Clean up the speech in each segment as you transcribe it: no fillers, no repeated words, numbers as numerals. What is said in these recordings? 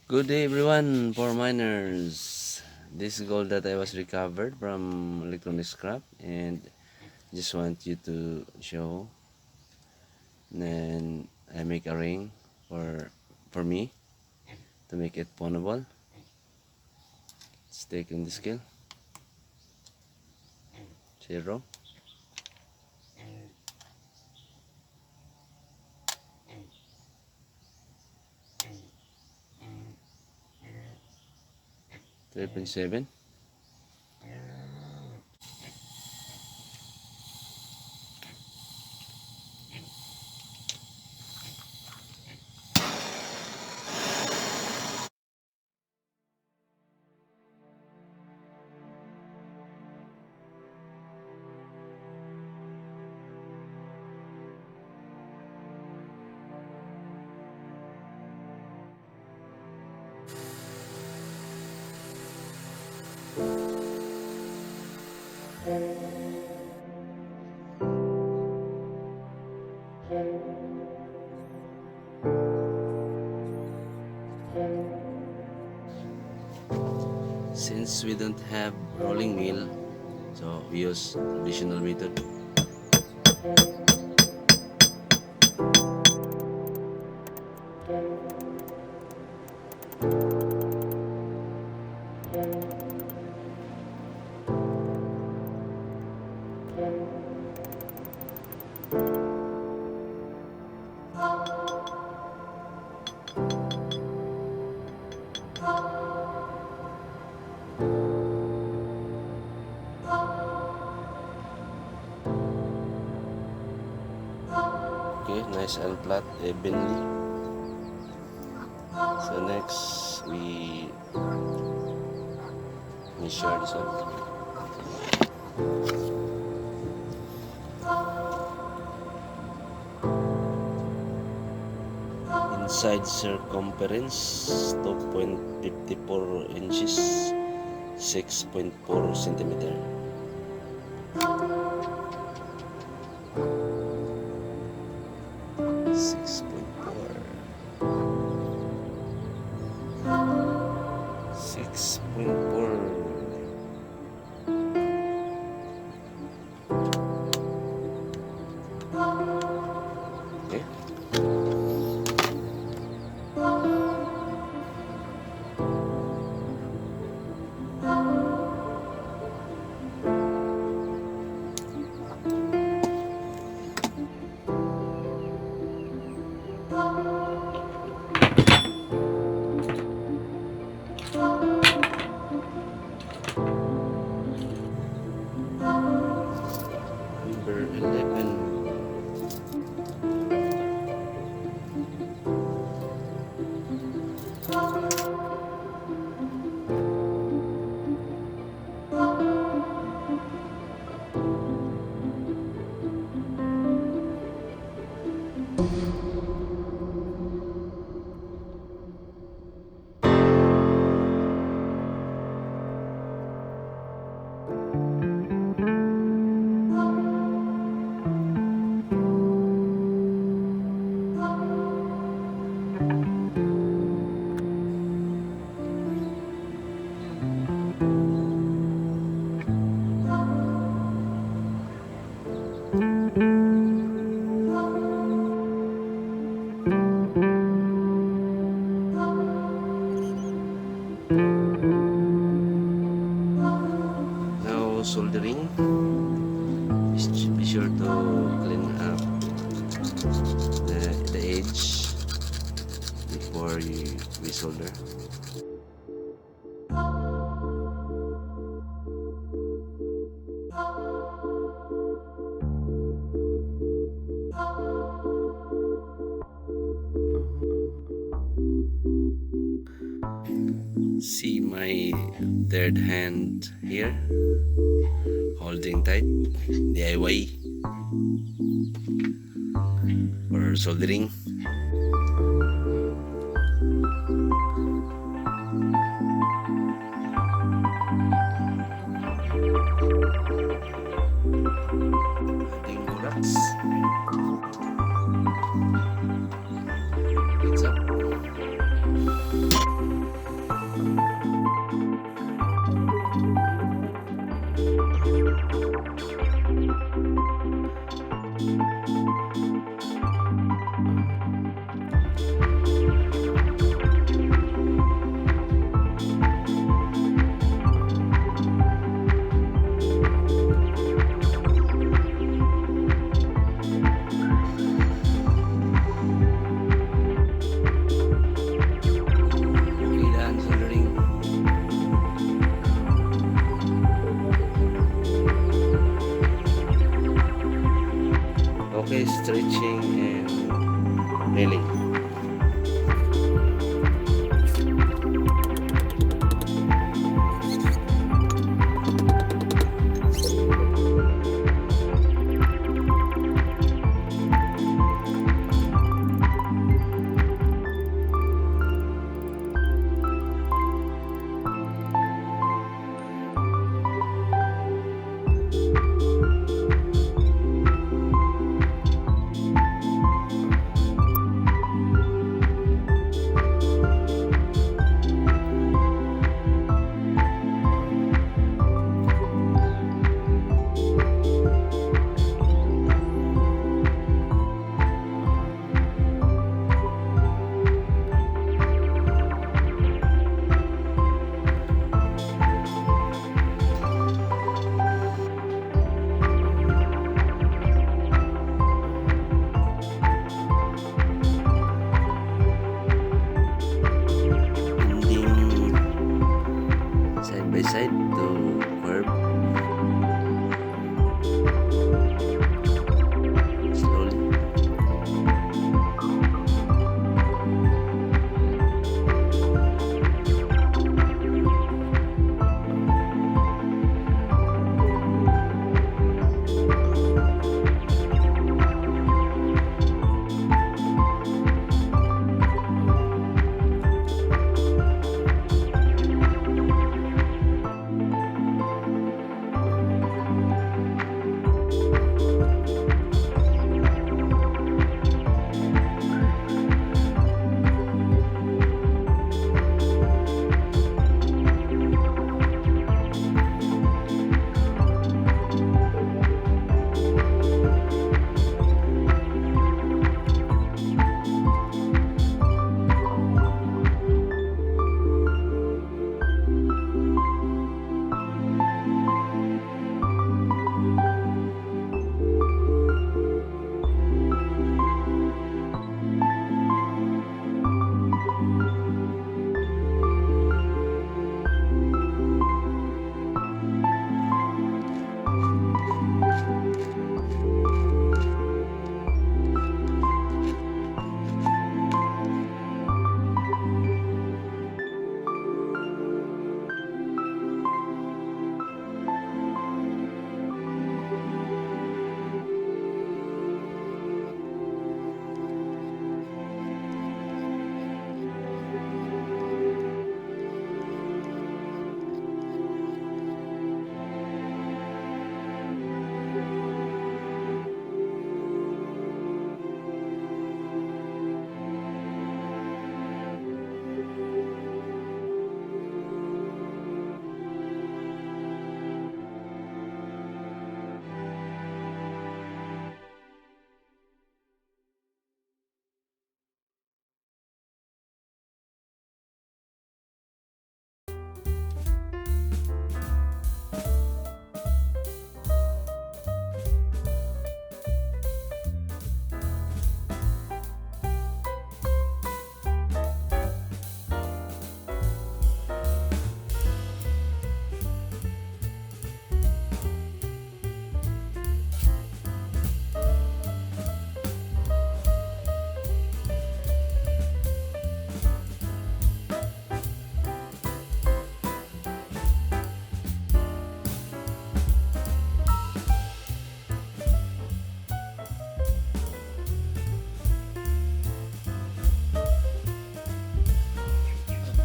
Good day everyone, for miners. This gold that I was recovered from electronic scrap, and just want you to show. Then I make a ring for me to make it pawnable. Let's take in the scale. 0. $3.7. Since we don't have rolling mill, so we use traditional method. Okay, nice and flat evenly. So next we measure this one. Inside circumference 2.54 inches, 6.4 centimeter. Six point four. Okay. Number 11. Now soldering. Be sure to clean up the edge before we solder. See my third hand here, holding tight, DIY for soldering. Ating borax. It's up. inside to curve slowly.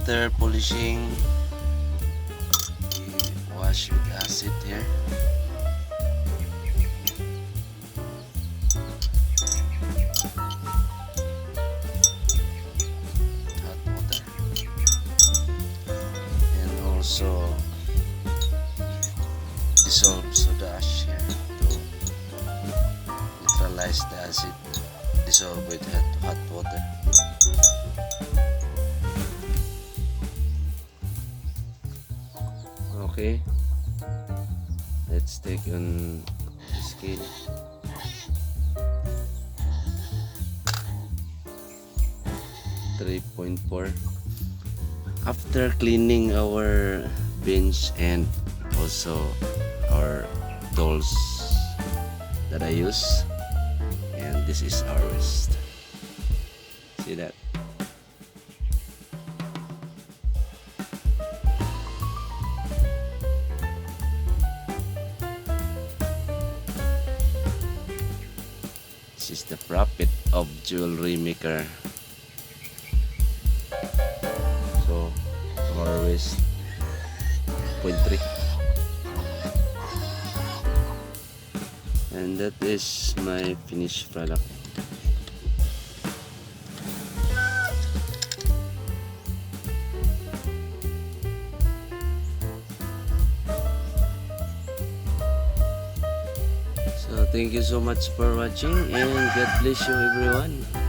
After polishing, we wash with acid here. Hot water. And also dissolve soda ash here to neutralize the acid. Dissolve with hot water. Okay, let's take on the scale. .4. After cleaning our bench and also our tools that I use, and this is our wrist. See that? This is the profit of jewelry maker. So our wrist 0.3, and that is my finished product. So thank you so much for watching, and God bless you everyone.